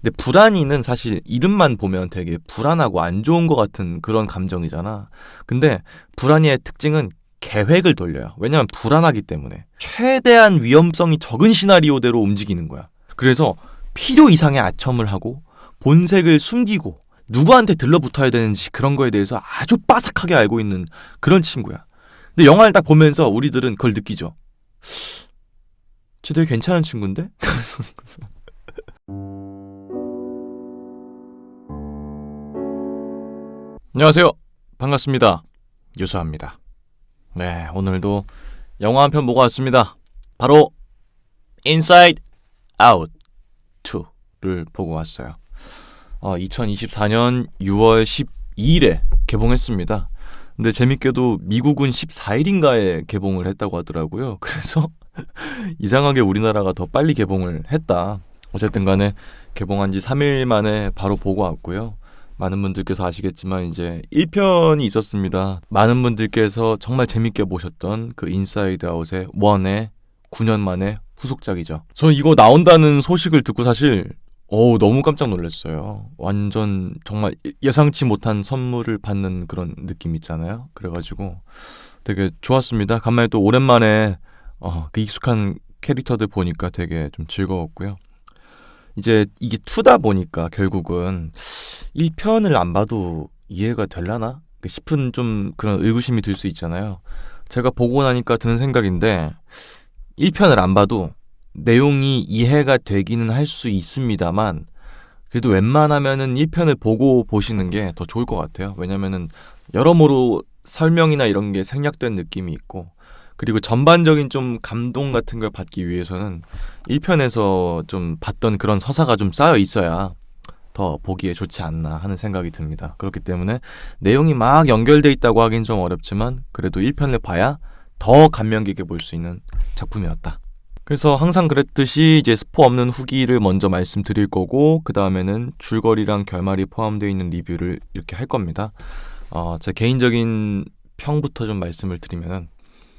근데 불안이는 사실 이름만 보면 되게 불안하고 안 좋은 것 같은 그런 감정이잖아. 근데 불안이의 특징은 계획을 돌려요. 왜냐면 불안하기 때문에. 최대한 위험성이 적은 시나리오대로 움직이는 거야. 그래서 필요 이상의 아첨을 하고 본색을 숨기고 누구한테 들러붙어야 되는지 그런 거에 대해서 아주 빠삭하게 알고 있는 그런 친구야. 근데 영화를 딱 보면서 우리들은 그걸 느끼죠. 쟤 되게 괜찮은 친구인데? 안녕하세요. 반갑습니다. 유수아입니다. 네, 오늘도 영화 한 편 보고 왔습니다. 바로 Inside Out 2를 보고 왔어요. 2024년 6월 12일에 개봉했습니다. 근데 재밌게도 미국은 14일인가에 개봉을 했다고 하더라고요. 그래서 이상하게 우리나라가 더 빨리 개봉을 했다. 어쨌든 간에 개봉한 지 3일 만에 바로 보고 왔고요. 많은 분들께서 아시겠지만 이제 1편이 있었습니다. 많은 분들께서 정말 재밌게 보셨던 그 인사이드 아웃의 1의 9년 만에 후속작이죠. 저 이거 나온다는 소식을 듣고 사실 너무 깜짝 놀랐어요. 완전 정말 예상치 못한 선물을 받는 그런 느낌 있잖아요. 그래가지고 되게 좋았습니다. 간만에 또 오랜만에 그 익숙한 캐릭터들 보니까 되게 좀 즐거웠고요. 이제 이게 2다 보니까 결국은 1편을 안 봐도 이해가 되려나 싶은 좀 그런 의구심이 들 수 있잖아요. 제가 보고 나니까 드는 생각인데 1편을 안 봐도 내용이 이해가 되기는 할 수 있습니다만 그래도 웬만하면은 1편을 보고 보시는 게 더 좋을 것 같아요. 왜냐면은 여러모로 설명이나 이런 게 생략된 느낌이 있고 그리고 전반적인 좀 감동 같은 걸 받기 위해서는 1편에서 좀 봤던 그런 서사가 좀 쌓여 있어야 더 보기에 좋지 않나 하는 생각이 듭니다. 그렇기 때문에 내용이 막 연결돼 있다고 하긴 좀 어렵지만 그래도 1편을 봐야 더 감명 깊게 볼 수 있는 작품이었다. 그래서 항상 그랬듯이 이제 스포 없는 후기를 먼저 말씀드릴 거고 그 다음에는 줄거리랑 결말이 포함되어 있는 리뷰를 이렇게 할 겁니다. 제 개인적인 평부터 좀 말씀을 드리면은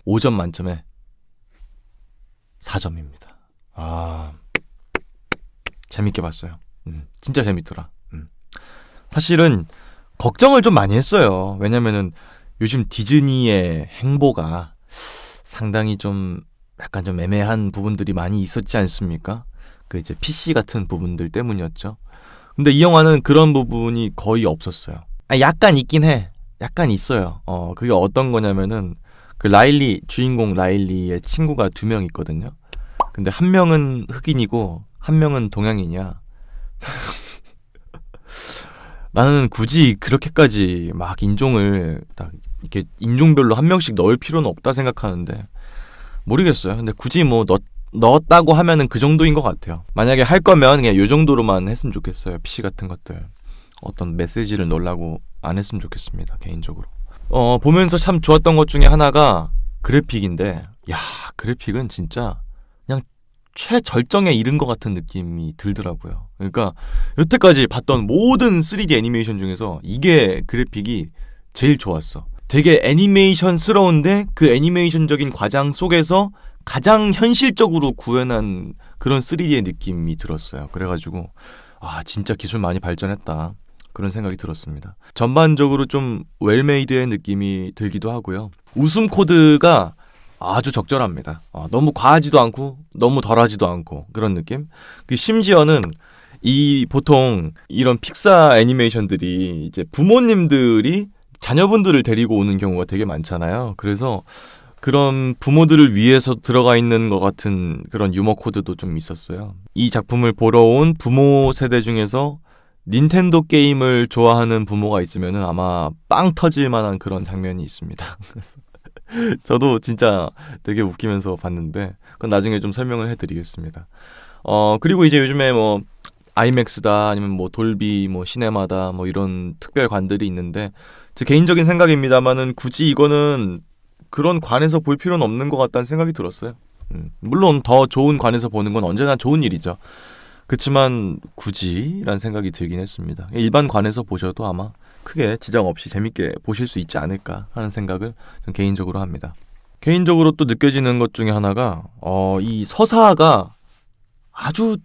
5점 만점에 4점입니다. 재밌게 봤어요. 진짜 재밌더라. 사실은 걱정을 좀 많이 했어요. 왜냐면은 요즘 디즈니의 행보가 상당히 좀 약간 좀 애매한 부분들이 많이 있었지 않습니까? 그 이제 PC 같은 부분들 때문이었죠. 근데 이 영화는 그런 부분이 거의 없었어요. 약간 있긴 해. 약간 있어요. 그게 어떤 거냐면은 그 라일리, 주인공 라일리의 친구가 2명 있거든요. 근데 한 명은 흑인이고 한 명은 동양인이야. 나는 굳이 그렇게까지 막 인종을 딱 이렇게 인종별로 한 명씩 넣을 필요는 없다 생각하는데 모르겠어요. 근데 굳이 뭐 넣었다고 하면은 그 정도인 것 같아요. 만약에 할 거면 그냥 요 정도로만 했으면 좋겠어요. PC 같은 것들 어떤 메시지를 넣으려고 안 했으면 좋겠습니다. 개인적으로. 보면서 참 좋았던 것 중에 하나가 그래픽인데, 그래픽은 진짜 그냥 최절정에 이른 것 같은 느낌이 들더라고요. 그러니까 여태까지 봤던 모든 3D 애니메이션 중에서 이게 그래픽이 제일 좋았어. 되게 애니메이션스러운데 그 애니메이션적인 과장 속에서 가장 현실적으로 구현한 그런 3D의 느낌이 들었어요. 그래가지고 진짜 기술 많이 발전했다. 그런 생각이 들었습니다. 전반적으로 좀 웰메이드의 느낌이 들기도 하고요. 웃음 코드가 아주 적절합니다. 너무 과하지도 않고 너무 덜하지도 않고 그런 느낌. 심지어는 보통 이런 픽사 애니메이션들이 이제 부모님들이 자녀분들을 데리고 오는 경우가 되게 많잖아요. 그래서 그런 부모들을 위해서 들어가 있는 것 같은 그런 유머 코드도 좀 있었어요. 이 작품을 보러 온 부모 세대 중에서 닌텐도 게임을 좋아하는 부모가 있으면은 아마 빵 터질 만한 그런 장면이 있습니다. 저도 진짜 되게 웃기면서 봤는데 그건 나중에 좀 설명을 해드리겠습니다. 그리고 이제 요즘에 뭐 아이맥스다 아니면 뭐 돌비 뭐 시네마다 뭐 이런 특별관들이 있는데 제 개인적인 생각입니다만은 굳이 이거는 그런 관에서 볼 필요는 없는 것 같다는 생각이 들었어요. 물론 더 좋은 관에서 보는 건 언제나 좋은 일이죠. 그렇지만 굳이? 라는 생각이 들긴 했습니다. 일반 관에서 보셔도 아마 크게 지장 없이 재밌게 보실 수 있지 않을까 하는 생각을 좀 개인적으로 합니다. 개인적으로 또 느껴지는 것 중에 하나가 이 서사가 아주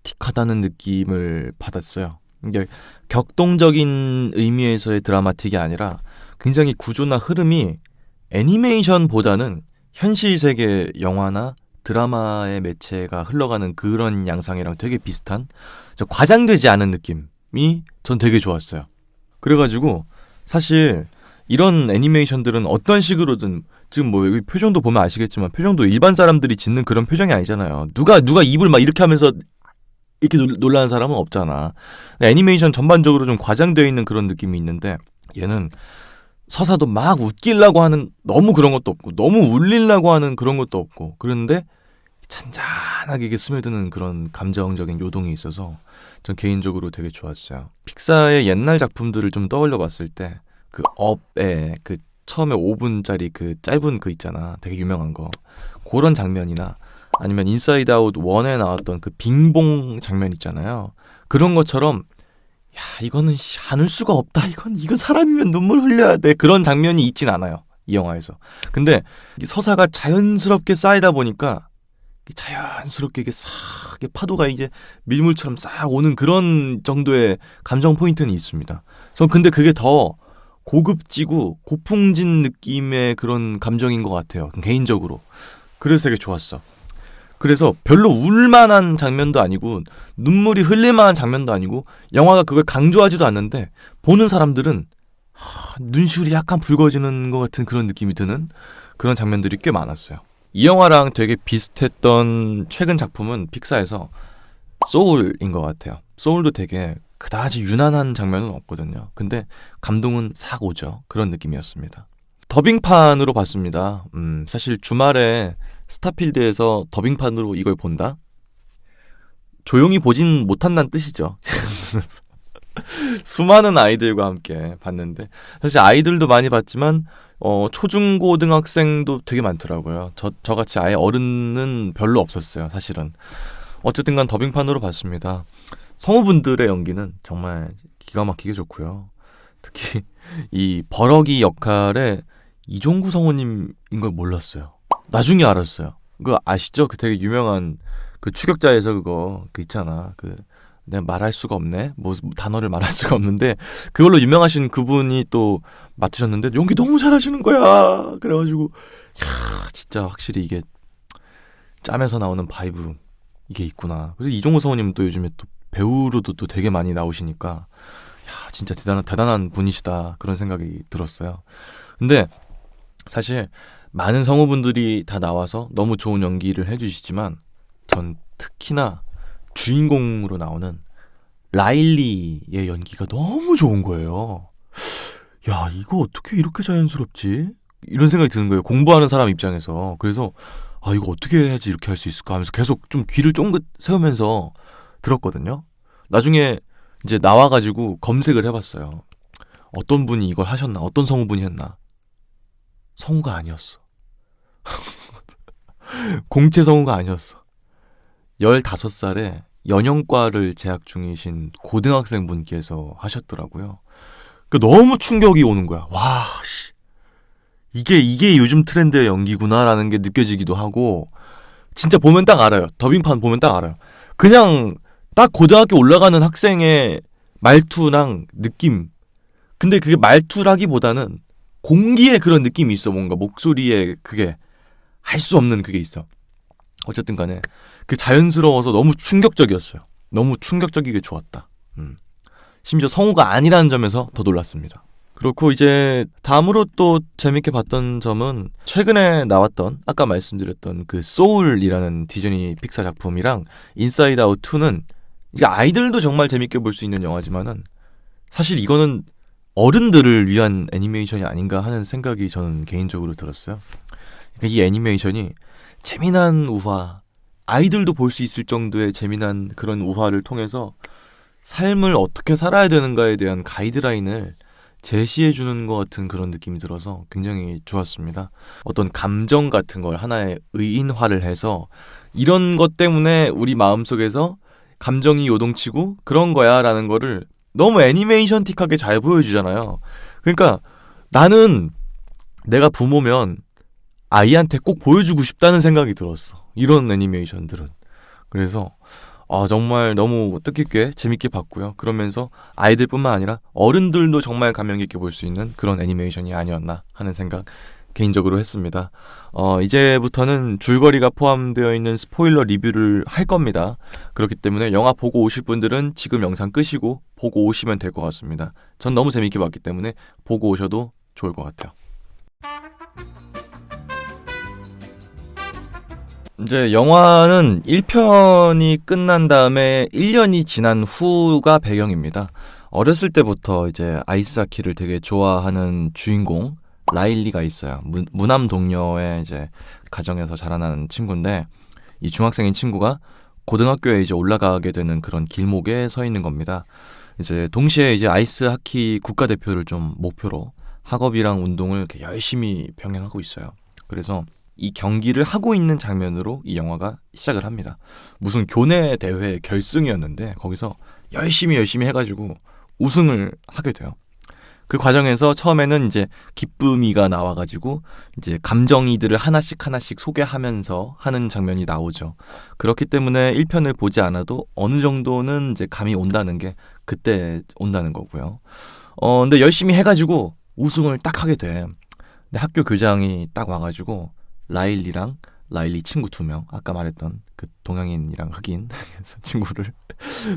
드라마틱하다는 느낌을 받았어요. 이게 격동적인 의미에서의 드라마틱이 아니라 굉장히 구조나 흐름이 애니메이션보다는 현실 세계 영화나 드라마의 매체가 흘러가는 그런 양상이랑 되게 비슷한 과장되지 않은 느낌이 전 되게 좋았어요. 그래가지고 사실 이런 애니메이션들은 어떤 식으로든 지금 뭐 여기 표정도 보면 아시겠지만 표정도 일반 사람들이 짓는 그런 표정이 아니잖아요. 누가 입을 막 이렇게 하면서 이렇게 놀라는 사람은 없잖아. 애니메이션 전반적으로 좀 과장되어 있는 그런 느낌이 있는데 얘는 서사도 막 웃기려고 하는 너무 그런 것도 없고 너무 울리려고 하는 그런 것도 없고 그런데 잔잔하게 이게 스며드는 그런 감정적인 요동이 있어서 전 개인적으로 되게 좋았어요. 픽사의 옛날 작품들을 좀 떠올려 봤을 때 그 업의 그 처음에 5분짜리 그 짧은 그 있잖아. 되게 유명한 거. 그런 장면이나 아니면 인사이드 아웃 1에 나왔던 그 빙봉 장면 있잖아요. 그런 것처럼 야 이거는 안을 수가 없다. 이건 사람이면 눈물 흘려야 돼. 그런 장면이 있진 않아요. 이 영화에서. 근데 서사가 자연스럽게 쌓이다 보니까 자연스럽게 이게 싹 파도가 이제 밀물처럼 싹 오는 그런 정도의 감정 포인트는 있습니다. 근데 그게 더 고급지고 고풍진 느낌의 그런 감정인 것 같아요. 개인적으로. 그래서 되게 좋았어. 그래서 별로 울만한 장면도 아니고 눈물이 흘릴만한 장면도 아니고 영화가 그걸 강조하지도 않는데 보는 사람들은 눈시울이 약간 붉어지는 것 같은 그런 느낌이 드는 그런 장면들이 꽤 많았어요. 이 영화랑 되게 비슷했던 최근 작품은 픽사에서 소울인 것 같아요. 소울도 되게 그다지 유난한 장면은 없거든요. 근데 감동은 싹 오죠. 그런 느낌이었습니다. 더빙판으로 봤습니다. 사실 주말에 스타필드에서 더빙판으로 이걸 본다? 조용히 보진 못한다는 뜻이죠. 수많은 아이들과 함께 봤는데 사실 아이들도 많이 봤지만 초중고등학생도 되게 많더라고요. 저같이 아예 어른은 별로 없었어요. 사실은. 어쨌든 간 더빙판으로 봤습니다. 성우분들의 연기는 정말 기가 막히게 좋고요. 특히 이 버럭이 역할에 이종구 성우님인 걸 몰랐어요. 나중에 알았어요. 그거 아시죠? 그 되게 유명한 그 추격자에서 그 있잖아. 내가 말할 수가 없네. 뭐 단어를 말할 수가 없는데 그걸로 유명하신 그분이 또 맡으셨는데 연기 너무 잘하시는 거야. 그래가지고 진짜 확실히 이게 짬에서 나오는 바이브 이게 있구나. 그리고 이종호 성우님 또 요즘에 또 배우로도 또 되게 많이 나오시니까 진짜 대단한 분이시다 그런 생각이 들었어요. 근데 사실 많은 성우분들이 다 나와서 너무 좋은 연기를 해주시지만 전 특히나 주인공으로 나오는 라일리의 연기가 너무 좋은 거예요. 야 이거 어떻게 이렇게 자연스럽지? 이런 생각이 드는 거예요. 공부하는 사람 입장에서. 그래서 이거 어떻게 해야지 이렇게 할 수 있을까 하면서 계속 좀 귀를 쫑긋 세우면서 들었거든요. 나중에 이제 나와가지고 검색을 해봤어요. 어떤 분이 이걸 하셨나? 어떤 성우분이 했나? 성우가 아니었어. 공채 성우가 아니었어. 15살에 연영과를 재학 중이신 고등학생 분께서 하셨더라고요. 너무 충격이 오는 거야. 와, 씨. 이게 요즘 트렌드의 연기구나라는 게 느껴지기도 하고, 진짜 보면 딱 알아요. 더빙판 보면 딱 알아요. 그냥 딱 고등학교 올라가는 학생의 말투랑 느낌. 근데 그게 말투라기보다는 공기의 그런 느낌이 있어. 뭔가 목소리에 그게 할 수 없는 그게 있어. 어쨌든 간에 그 자연스러워서 너무 충격적이었어요. 너무 충격적이게 좋았다. 심지어 성우가 아니라는 점에서 더 놀랐습니다. 그렇고 이제 다음으로 또 재밌게 봤던 점은 최근에 나왔던 아까 말씀드렸던 그 소울이라는 디즈니 픽사 작품이랑 인사이드 아웃 2는 이게 아이들도 정말 재밌게 볼 수 있는 영화지만은 사실 이거는 어른들을 위한 애니메이션이 아닌가 하는 생각이 저는 개인적으로 들었어요. 그러니까 이 애니메이션이 재미난 우화, 아이들도 볼 수 있을 정도의 재미난 그런 우화를 통해서 삶을 어떻게 살아야 되는가에 대한 가이드라인을 제시해주는 것 같은 그런 느낌이 들어서 굉장히 좋았습니다. 어떤 감정 같은 걸 하나의 의인화를 해서 이런 것 때문에 우리 마음속에서 감정이 요동치고 그런 거야 라는 거를 너무 애니메이션틱하게 잘 보여주잖아요. 그러니까 나는 내가 부모면 아이한테 꼭 보여주고 싶다는 생각이 들었어. 이런 애니메이션들은. 그래서 정말 너무 뜻깊게 재밌게 봤고요. 그러면서 아이들뿐만 아니라 어른들도 정말 감명 깊게 볼 수 있는 그런 애니메이션이 아니었나 하는 생각 개인적으로 했습니다. 이제부터는 줄거리가 포함되어 있는 스포일러 리뷰를 할 겁니다. 그렇기 때문에 영화 보고 오실 분들은 지금 영상 끄시고 보고 오시면 될 것 같습니다. 전 너무 재밌게 봤기 때문에 보고 오셔도 좋을 것 같아요. 이제 영화는 1편이 끝난 다음에 1년이 지난 후가 배경입니다. 어렸을 때부터 이제 아이스하키를 되게 좋아하는 주인공 라일리가 있어요. 무남 동료의 이제 가정에서 자라난 친구인데, 이 중학생인 친구가 고등학교에 이제 올라가게 되는 그런 길목에 서 있는 겁니다. 이제 동시에 이제 아이스하키 국가대표를 좀 목표로 학업이랑 운동을 이렇게 열심히 병행하고 있어요. 그래서 이 경기를 하고 있는 장면으로 이 영화가 시작을 합니다. 무슨 교내 대회 결승이었는데 거기서 열심히 해가지고 우승을 하게 돼요. 그 과정에서 처음에는 이제 기쁨이가 나와가지고 이제 감정이들을 하나씩 소개하면서 하는 장면이 나오죠. 그렇기 때문에 1편을 보지 않아도 어느 정도는 이제 감이 온다는 게 그때 온다는 거고요. 근데 열심히 해가지고 우승을 딱 하게 돼. 근데 학교 교장이 딱 와가지고 라일리 친구 2명, 아까 말했던 그 동양인이랑 흑인 친구를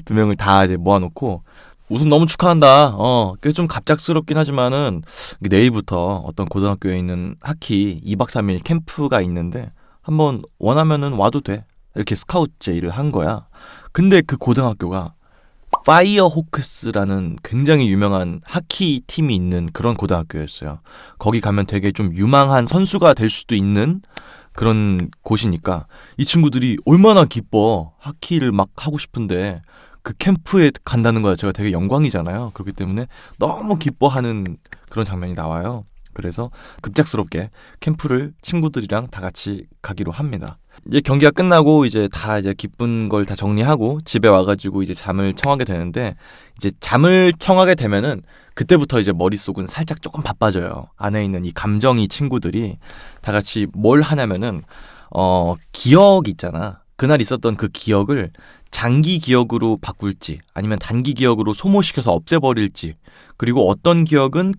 2명을 다 이제 모아놓고 우승 너무 축하한다. 그게 좀 갑작스럽긴 하지만은 내일부터 어떤 고등학교에 있는 하키 2박 3일 캠프가 있는데 한번 원하면은 와도 돼. 이렇게 스카우트 제의를 한 거야. 근데 그 고등학교가 파이어 호크스라는 굉장히 유명한 하키 팀이 있는 그런 고등학교였어요. 거기 가면 되게 좀 유망한 선수가 될 수도 있는 그런 곳이니까 이 친구들이 얼마나 기뻐. 하키를 막 하고 싶은데 그 캠프에 간다는 거야. 제가 되게 영광이잖아요. 그렇기 때문에 너무 기뻐하는 그런 장면이 나와요. 그래서 급작스럽게 캠프를 친구들이랑 다 같이 가기로 합니다. 이제 경기가 끝나고 이제 다 이제 기쁜 걸 다 정리하고 집에 와가지고 이제 잠을 청하게 되는데, 이제 잠을 청하게 되면은 그때부터 이제 머릿속은 살짝 조금 바빠져요. 안에 있는 이 감정이 친구들이 다 같이 뭘 하냐면은 기억 있잖아. 그날 있었던 그 기억을 장기 기억으로 바꿀지 아니면 단기 기억으로 소모시켜서 없애버릴지, 그리고 어떤 기억은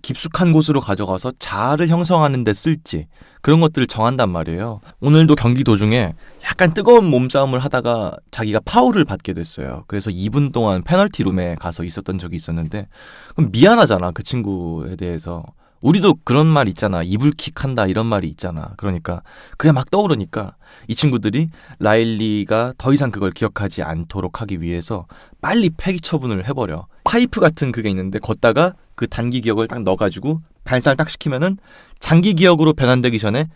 깊숙한 곳으로 가져가서 자아를 형성하는 데 쓸지, 그런 것들을 정한단 말이에요. 오늘도 경기 도중에 약간 뜨거운 몸싸움을 하다가 자기가 파울을 받게 됐어요. 그래서 2분 동안 페널티룸에 가서 있었던 적이 있었는데, 그럼 미안하잖아, 그 친구에 대해서. 우리도 그런 말 있잖아. 이불킥 한다 이런 말이 있잖아. 그러니까 그게 막 떠오르니까 이 친구들이 라일리가 더 이상 그걸 기억하지 않도록 하기 위해서 빨리 폐기 처분을 해버려. 파이프 같은 그게 있는데 걷다가 그 단기 기억을 딱 넣어가지고 발사를 딱 시키면은 장기 기억으로 변환되기 전에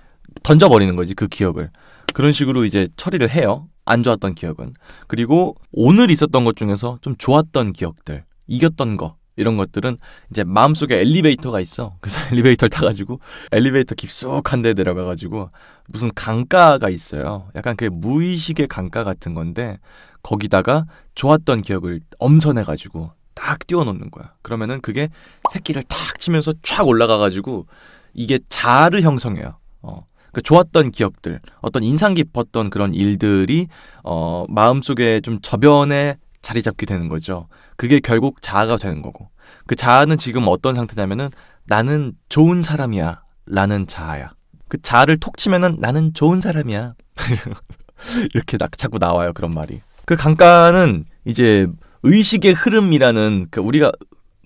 던져버리는 거지, 그 기억을. 그런 식으로 이제 처리를 해요. 안 좋았던 기억은. 그리고 오늘 있었던 것 중에서 좀 좋았던 기억들, 이겼던 거, 이런 것들은 이제 마음속에 엘리베이터가 있어. 그래서 엘리베이터를 타가지고 엘리베이터 깊숙한 데 내려가가지고 무슨 강가가 있어요. 약간 그 무의식의 강가 같은 건데 거기다가 좋았던 기억을 엄선해가지고 딱 띄워놓는 거야. 그러면은 그게 새끼를 탁 치면서 쫙 올라가가지고 이게 자아를 형성해요. 그 좋았던 기억들, 어떤 인상 깊었던 그런 일들이 마음속에 좀 저변에 자리 잡게 되는 거죠. 그게 결국 자아가 되는 거고, 그 자아는 지금 어떤 상태냐면은 나는 좋은 사람이야 라는 자아야. 그 자아를 톡 치면은 나는 좋은 사람이야 이렇게 자꾸 나와요, 그런 말이. 그 강가는 이제 의식의 흐름이라는, 그 우리가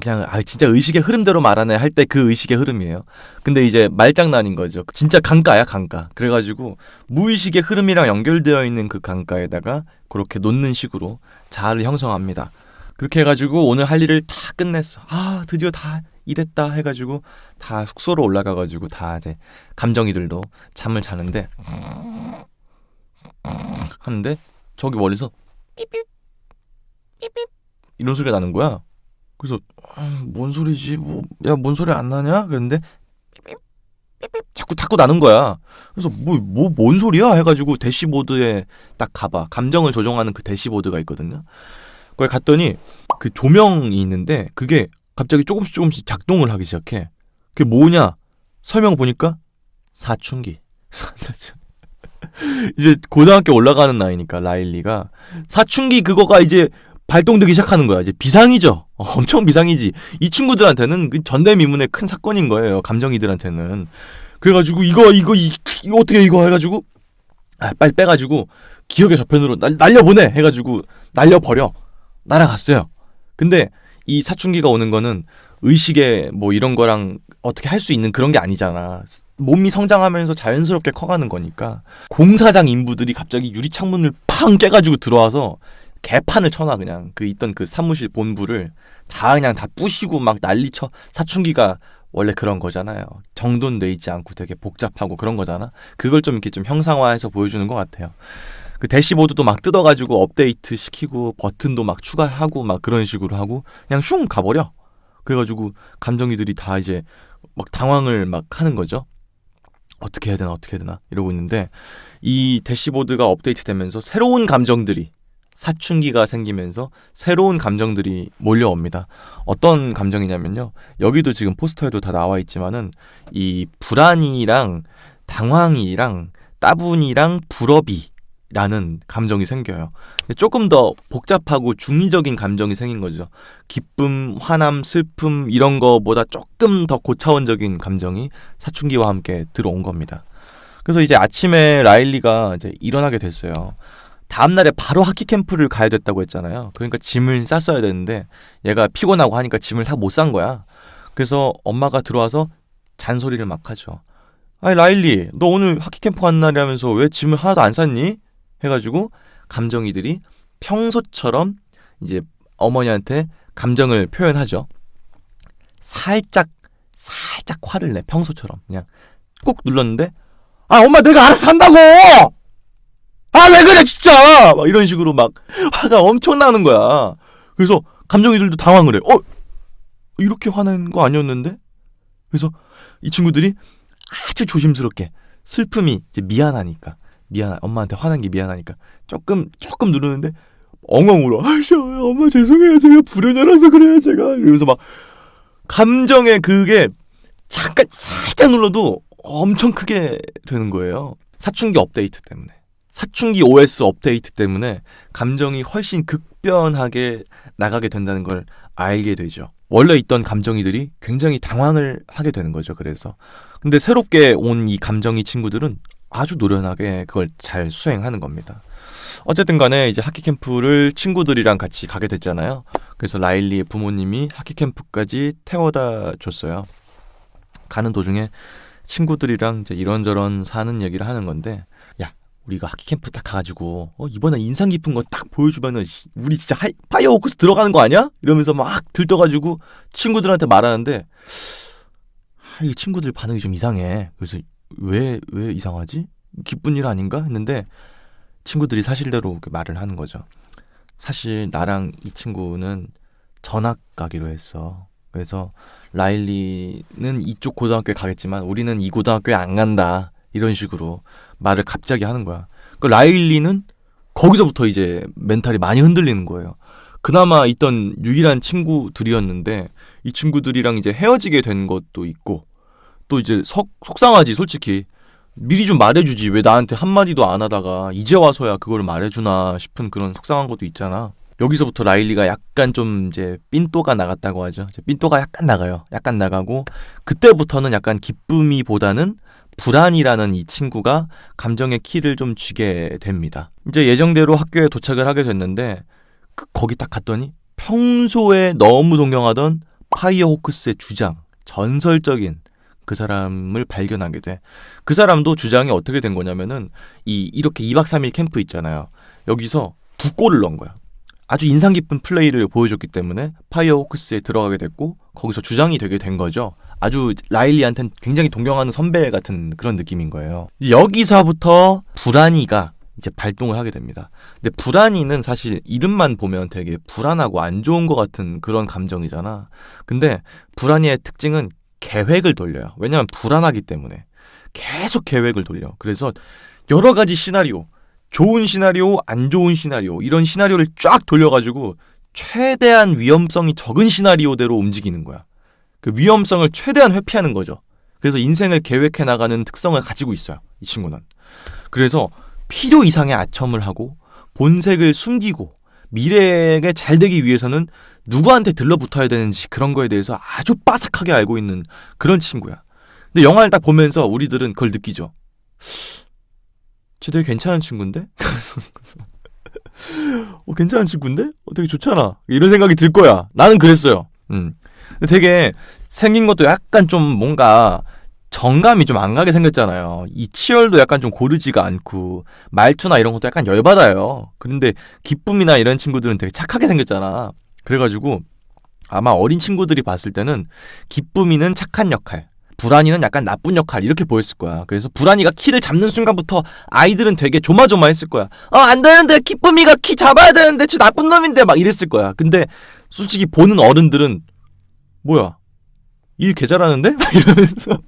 그냥 진짜 의식의 흐름대로 말하네 할 때 그 의식의 흐름이에요. 근데 이제 말장난인 거죠. 진짜 강가야, 강가. 그래가지고 무의식의 흐름이랑 연결되어 있는 그 강가에다가 그렇게 놓는 식으로 자아를 형성합니다. 그렇게 해가지고 오늘 할 일을 다 끝냈어. 드디어 다 이랬다 해가지고 다 숙소로 올라가가지고 다 이제 감정이들도 잠을 자는데 하는데 저기 멀리서 삐삐 삐삐 이런 소리가 나는 거야. 그래서 뭔 소리지? 뭔 소리 안 나냐? 그랬는데 자꾸 나는 거야. 그래서 뭔 소리야? 해가지고 대시보드에 딱 가봐. 감정을 조정하는 그 대시보드가 있거든요. 거기 갔더니 그 조명이 있는데 그게 갑자기 조금씩 작동을 하기 시작해. 그게 뭐냐? 설명 보니까 사춘기. 이제 고등학교 올라가는 나이니까 라일리가 사춘기 그거가 이제 발동되기 시작하는 거야. 이제 비상이죠. 엄청 비상이지. 이 친구들한테는 그 전대미문의 큰 사건인 거예요. 감정이들한테는. 그래가지고 이거 어떻게 이거 해가지고 빨리 빼가지고 기억의 저편으로 날려보내 해가지고 날려버려. 날아갔어요. 근데 이 사춘기가 오는 거는 의식에 뭐 이런 거랑 어떻게 할 수 있는 그런 게 아니잖아. 몸이 성장하면서 자연스럽게 커가는 거니까 공사장 인부들이 갑자기 유리창문을 팡 깨가지고 들어와서 개판을 쳐놔. 그냥 그 있던 그 사무실 본부를 다 그냥 다 부시고 막 난리쳐. 사춘기가 원래 그런 거잖아요. 정돈돼 있지 않고 되게 복잡하고 그런 거잖아. 그걸 좀 이렇게 좀 형상화해서 보여주는 것 같아요. 그 대시보드도 막 뜯어가지고 업데이트 시키고 버튼도 막 추가하고 막 그런 식으로 하고 그냥 슝 가버려. 그래가지고 감정이들이 다 이제 막 당황을 막 하는 거죠. 어떻게 해야 되나 이러고 있는데 이 대시보드가 업데이트 되면서 새로운 감정들이 사춘기가 생기면서 새로운 감정들이 몰려옵니다. 어떤 감정이냐면요. 여기도 지금 포스터에도 다 나와 있지만은 이 불안이랑 당황이랑 따분이랑 불업이라는 감정이 생겨요. 조금 더 복잡하고 중의적인 감정이 생긴 거죠. 기쁨, 화남, 슬픔 이런 거보다 조금 더 고차원적인 감정이 사춘기와 함께 들어온 겁니다. 그래서 이제 아침에 라일리가 이제 일어나게 됐어요. 다음날에 바로 하키 캠프를 가야 됐다고 했잖아요. 그러니까 짐을 쌌어야 되는데 얘가 피곤하고 하니까 짐을 다 못 싼 거야. 그래서 엄마가 들어와서 잔소리를 막 하죠. 아니 라일리 너 오늘 하키 캠프 가는 날이라면서 왜 짐을 하나도 안 쌌니? 해가지고 감정이들이 평소처럼 이제 어머니한테 감정을 표현하죠. 살짝 화를 내. 평소처럼 그냥 꾹 눌렀는데 아 엄마 내가 알아서 한다고! 아 왜 그래 진짜! 막 이런 식으로 막 화가 엄청 나는 거야. 그래서 감정이들도 당황을 해. 이렇게 화낸 거 아니었는데? 그래서 이 친구들이 아주 조심스럽게 슬픔이 이제 미안하니까 엄마한테 화난 게 미안하니까 조금 누르는데 엉엉 울어. 아이씨 엄마 죄송해요 제가 불효녀라서 그래요 제가. 이러면서 막 감정의 그게 잠깐 살짝 눌러도 엄청 크게 되는 거예요. 사춘기 업데이트 때문에. 사춘기 OS 업데이트 때문에 감정이 훨씬 극변하게 나가게 된다는 걸 알게 되죠. 원래 있던 감정이들이 굉장히 당황을 하게 되는 거죠. 그래서 근데 새롭게 온 이 감정이 친구들은 아주 노련하게 그걸 잘 수행하는 겁니다. 어쨌든 간에 이제 하키 캠프를 친구들이랑 같이 가게 됐잖아요. 그래서 라일리의 부모님이 하키 캠프까지 태워다 줬어요. 가는 도중에 친구들이랑 이제 이런저런 사는 얘기를 하는 건데 야 우리가 하키 캠프 딱 가가지고 이번에 인상 깊은 거 딱 보여주면은 우리 진짜 파이어워크스 들어가는 거 아니야? 이러면서 막 들떠가지고 친구들한테 말하는데 이 친구들 반응이 좀 이상해. 그래서 왜 이상하지? 기쁜 일 아닌가? 했는데 친구들이 사실대로 이렇게 말을 하는 거죠. 사실 나랑 이 친구는 전학 가기로 했어. 그래서 라일리는 이쪽 고등학교에 가겠지만 우리는 이 고등학교에 안 간다. 이런 식으로 말을 갑자기 하는 거야. 그 라일리는 거기서부터 이제 멘탈이 많이 흔들리는 거예요. 그나마 있던 유일한 친구들이었는데 이 친구들이랑 이제 헤어지게 된 것도 있고 또 이제 속상하지 솔직히. 미리 좀 말해주지 왜 나한테 한마디도 안 하다가 이제 와서야 그걸 말해주나 싶은 그런 속상한 것도 있잖아. 여기서부터 라일리가 약간 좀 이제 삔또가 나갔다고 하죠. 삔또가 약간 나가요. 약간 나가고 그때부터는 약간 기쁨이보다는 불안이라는 이 친구가 감정의 키를 좀 쥐게 됩니다. 이제 예정대로 학교에 도착을 하게 됐는데 거기 딱 갔더니 평소에 너무 동경하던 파이어호크스의 주장, 전설적인 그 사람을 발견하게 돼. 그 사람도 주장이 어떻게 된 거냐면은 이렇게 2박 3일 캠프 있잖아요. 여기서 2골을 넣은 거야. 아주 인상 깊은 플레이를 보여줬기 때문에 파이어호크스에 들어가게 됐고 거기서 주장이 되게 된 거죠. 아주 라일리한테는 굉장히 동경하는 선배 같은 그런 느낌인 거예요. 여기서부터 불안이가 이제 발동을 하게 됩니다. 근데 불안이는 사실 이름만 보면 되게 불안하고 안 좋은 것 같은 그런 감정이잖아. 근데 불안이의 특징은 계획을 돌려요. 왜냐면 불안하기 때문에 계속 계획을 돌려. 그래서 여러 가지 시나리오, 좋은 시나리오, 안 좋은 시나리오 이런 시나리오를 쫙 돌려가지고 최대한 위험성이 적은 시나리오대로 움직이는 거야. 그 위험성을 최대한 회피하는 거죠. 그래서 인생을 계획해 나가는 특성을 가지고 있어요. 이 친구는. 그래서 필요 이상의 아첨을 하고 본색을 숨기고 미래에 잘 되기 위해서는 누구한테 들러붙어야 되는지 그런 거에 대해서 아주 빠삭하게 알고 있는 그런 친구야. 근데 영화를 딱 보면서 우리들은 그걸 느끼죠. 쟤 되게 괜찮은 친구인데? 괜찮은 친구인데? 되게 좋잖아. 이런 생각이 들 거야. 나는 그랬어요. 근데 되게 생긴 것도 약간 좀 뭔가 정감이 좀 안 가게 생겼잖아요. 이 치열도 약간 좀 고르지가 않고 말투나 이런 것도 약간 열받아요. 그런데 기쁨이나 이런 친구들은 되게 착하게 생겼잖아. 그래가지고 아마 어린 친구들이 봤을 때는 기쁨이는 착한 역할, 불안이는 약간 나쁜 역할 이렇게 보였을 거야. 그래서 불안이가 키를 잡는 순간부터 아이들은 되게 조마조마했을 거야. 안 되는데 기쁨이가 키 잡아야 되는데 저 나쁜 놈인데 막 이랬을 거야. 근데 솔직히 보는 어른들은 뭐야 일 개 잘하는데? 막 이러면서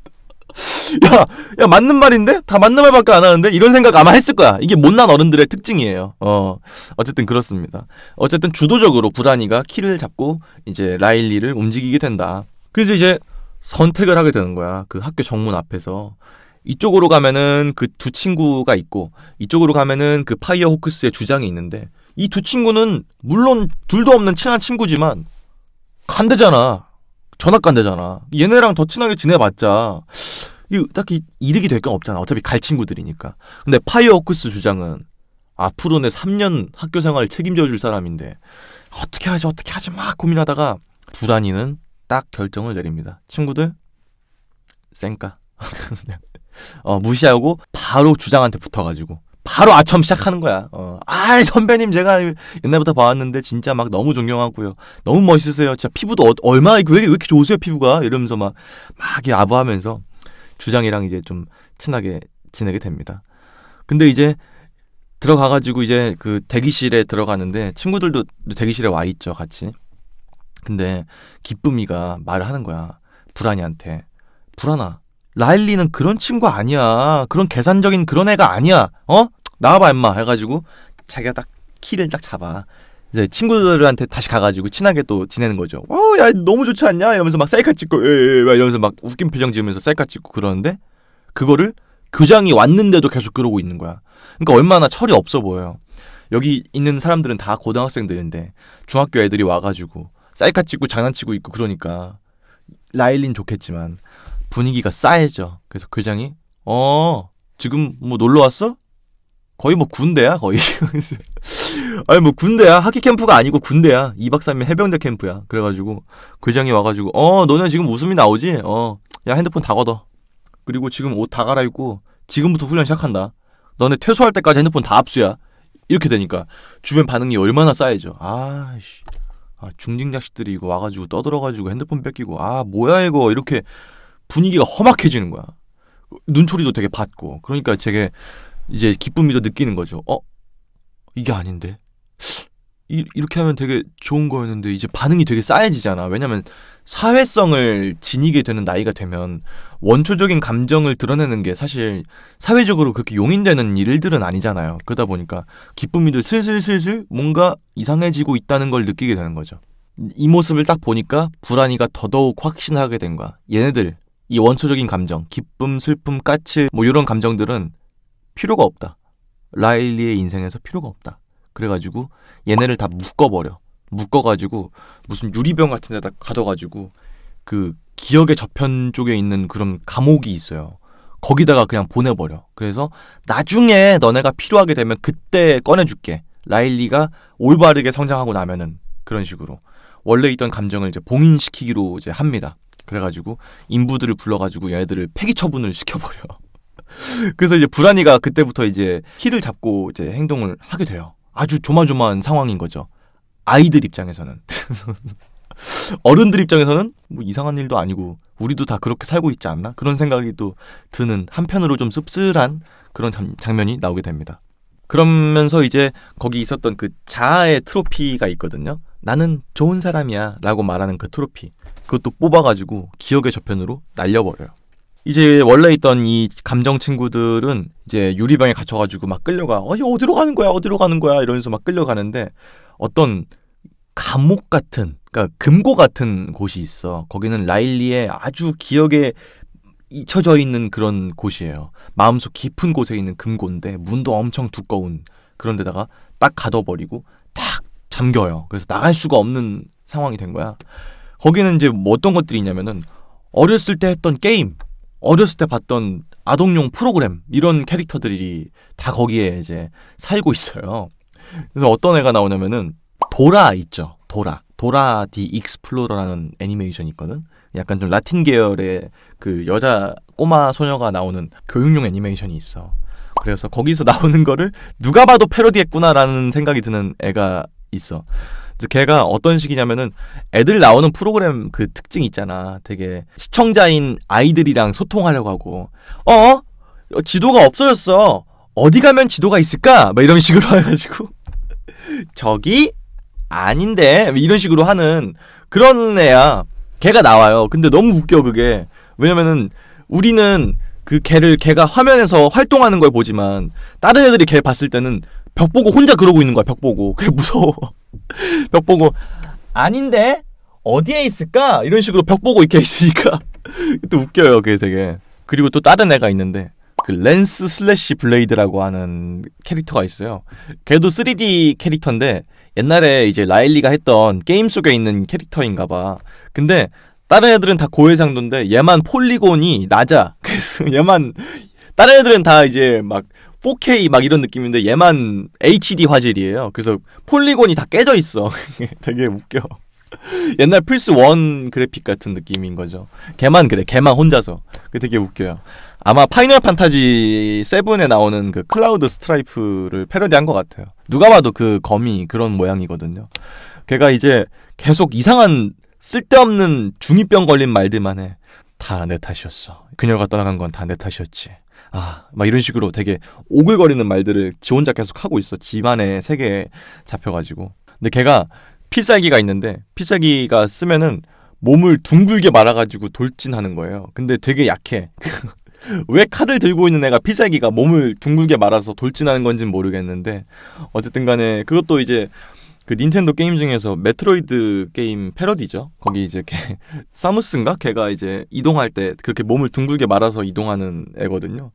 야 맞는 말인데? 다 맞는 말밖에 안 하는데? 이런 생각 아마 했을 거야. 이게 못난 어른들의 특징이에요. 어쨌든 그렇습니다. 어쨌든 주도적으로 불안이가 키를 잡고 이제 라일리를 움직이게 된다. 그래서 이제 선택을 하게 되는 거야. 그 학교 정문 앞에서. 이쪽으로 가면은 그 두 친구가 있고 이쪽으로 가면은 그 파이어 호크스의 주장이 있는데 이 두 친구는 물론 둘도 없는 친한 친구지만 간대잖아. 전학 간대잖아. 얘네랑 더 친하게 지내봤자 딱히 이득이 될 건 없잖아. 어차피 갈 친구들이니까. 근데 파이어 호크스 주장은 앞으로 내 3년 학교 생활 책임져 줄 사람인데 어떻게 하지 막 고민하다가 불안이는 딱 결정을 내립니다. 친구들 쌩까 무시하고 바로 주장한테 붙어가지고 바로 아첨 시작하는 거야. 선배님 제가 옛날부터 봐왔는데 진짜 막 너무 존경하고요. 너무 멋있으세요. 진짜 피부도 얼마나 왜 이렇게 좋으세요 피부가 이러면서 막 아부하면서 주장이랑 이제 좀 친하게 지내게 됩니다. 근데 이제 들어가가지고 이제 그 대기실에 들어가는데 친구들도 대기실에 와 있죠 같이. 근데 기쁨이가 말을 하는 거야. 불안이한테. 불안아. 라일리는 그런 친구 아니야. 그런 계산적인 그런 애가 아니야. 나와봐 임마 해가지고 자기가 딱 키를 딱 잡아. 이제 친구들한테 다시 가가지고 친하게 또 지내는 거죠. 야 너무 좋지 않냐? 이러면서 막 셀카 찍고 이러면서 막 웃긴 표정 지으면서 셀카 찍고 그러는데 그거를 교장이 왔는데도 계속 그러고 있는 거야. 그러니까 얼마나 철이 없어 보여요. 여기 있는 사람들은 다 고등학생들인데 중학교 애들이 와가지고 셀카 찍고 장난치고 있고 그러니까 라일린 좋겠지만 분위기가 싸해져. 그래서 교장이 지금 뭐 놀러 왔어? 거의 뭐 군대야 거의. 아니 뭐 군대야. 학기 캠프가 아니고 군대야. 2박 3일 해병대 캠프야. 그래가지고 교장이 와가지고 너네 지금 웃음이 나오지? 야 핸드폰 다 걷어. 그리고 지금 옷 다 갈아입고 지금부터 훈련 시작한다. 너네 퇴소할 때까지 핸드폰 다 압수야. 이렇게 되니까 주변 반응이 얼마나 싸해져. 중딩 자식들이 이거 와가지고 떠들어가지고 핸드폰 뺏기고 뭐야 이거 이렇게 분위기가 험악해지는 거야. 눈초리도 되게 받고. 그러니까 되게 이제 기쁨이도 느끼는 거죠. 이게 아닌데 이렇게 하면 되게 좋은 거였는데 이제 반응이 되게 싸해지잖아. 왜냐면 사회성을 지니게 되는 나이가 되면 원초적인 감정을 드러내는 게 사실 사회적으로 그렇게 용인되는 일들은 아니잖아요. 그러다 보니까 기쁨이도 슬슬 뭔가 이상해지고 있다는 걸 느끼게 되는 거죠. 이 모습을 딱 보니까 불안이가 더더욱 확신하게 된 거야. 얘네들 이 원초적인 감정, 기쁨, 슬픔, 까칠 뭐 이런 감정들은 필요가 없다. 라일리의 인생에서 필요가 없다. 그래가지고 얘네를 다 묶어버려. 묶어가지고 무슨 유리병 같은 데다 가둬가지고 그 기억의 저편 쪽에 있는 그런 감옥이 있어요. 거기다가 그냥 보내버려. 그래서 나중에 너네가 필요하게 되면 그때 꺼내줄게. 라일리가 올바르게 성장하고 나면은 그런 식으로 원래 있던 감정을 이제 봉인시키기로 이제 합니다. 그래가지고 인부들을 불러가지고 얘네들을 폐기 처분을 시켜버려. 그래서 이제 불안이가 그때부터 이제 키를 잡고 이제 행동을 하게 돼요. 아주 조마조마한 상황인 거죠. 아이들 입장에서는. 어른들 입장에서는 뭐 이상한 일도 아니고 우리도 다 그렇게 살고 있지 않나? 그런 생각이 또 드는 한편으로 좀 씁쓸한 그런 장면이 나오게 됩니다. 그러면서 이제 거기 있었던 그 자아의 트로피가 있거든요. 나는 좋은 사람이야 라고 말하는 그 트로피. 그것도 뽑아가지고 기억의 저편으로 날려버려요. 이제 원래 있던 이 감정 친구들은 이제 유리병에 갇혀가지고 막 끌려가. 어디로 가는 거야 이러면서 막 끌려가는데 어떤 감옥 같은, 그러니까 금고 같은 곳이 있어. 거기는 라일리의 아주 기억에 잊혀져 있는 그런 곳이에요. 마음속 깊은 곳에 있는 금고인데 문도 엄청 두꺼운 그런 데다가 딱 가둬버리고 딱 잠겨요. 그래서 나갈 수가 없는 상황이 된 거야. 거기는 이제 뭐 어떤 것들이 있냐면은 어렸을 때 했던 게임, 어렸을 때 봤던 아동용 프로그램 이런 캐릭터들이 다 거기에 이제 살고 있어요. 그래서 어떤 애가 나오냐면은 도라 있죠. 도라 디 익스플로러라는 애니메이션이 있거든. 약간 좀 라틴 계열의 그 여자 꼬마 소녀가 나오는 교육용 애니메이션이 있어. 그래서 거기서 나오는 거를 누가 봐도 패러디했구나라는 생각이 드는 애가 있어. 그래서 걔가 어떤 식이냐면은 애들 나오는 프로그램 그 특징 있잖아. 되게 시청자인 아이들이랑 소통하려고 하고 지도가 없어졌어. 어디 가면 지도가 있을까? 막 이런 식으로 해가지고 저기 아닌데 이런 식으로 하는 그런 애야. 걔가 나와요. 근데 너무 웃겨 그게. 왜냐면은 우리는 그 걔가 화면에서 활동하는 걸 보지만 다른 애들이 걔 봤을 때는 벽 보고 혼자 그러고 있는 거야. 벽 보고. 그게 무서워. 벽 보고 아닌데 어디에 있을까? 이런 식으로 벽 보고 이렇게 있으니까 또 웃겨요. 그게 되게. 그리고 또 다른 애가 있는데 그 랜스 슬래시 블레이드라고 하는 캐릭터가 있어요. 걔도 3D 캐릭터인데 옛날에 이제 라일리가 했던 게임 속에 있는 캐릭터인가 봐. 근데 다른 애들은 다 고해상도인데 얘만 폴리곤이 낮아. 그래서 얘만 다른 애들은 다 이제 막 4K 막 이런 느낌인데 얘만 HD 화질이에요. 그래서 폴리곤이 다 깨져 있어. 되게 웃겨. 옛날 플스1 그래픽 같은 느낌인 거죠. 걔만 그래. 걔만 혼자서. 그게 되게 웃겨요. 아마 파이널 판타지 7에 나오는 그 클라우드 스트라이프를 패러디한 것 같아요. 누가 봐도 그 검이 그런 모양이거든요. 걔가 이제 계속 이상한 쓸데없는 중2병 걸린 말들만 해. 다 내 탓이었어. 그녀가 떠나간 건 다 내 탓이었지. 막 이런 식으로 되게 오글거리는 말들을 지 혼자 계속 하고 있어. 집안의 세계에 잡혀가지고. 근데 걔가 필살기가 있는데 필살기가 쓰면은 몸을 둥글게 말아가지고 돌진하는 거예요. 근데 되게 약해. 왜 칼을 들고 있는 애가 필살기가 몸을 둥글게 말아서 돌진하는 건지는 모르겠는데 어쨌든 간에 그것도 이제 그 닌텐도 게임 중에서 메트로이드 게임 패러디죠. 거기 이제 사무스인가? 걔가 이제 이동할 때 그렇게 몸을 둥글게 말아서 이동하는 애거든요.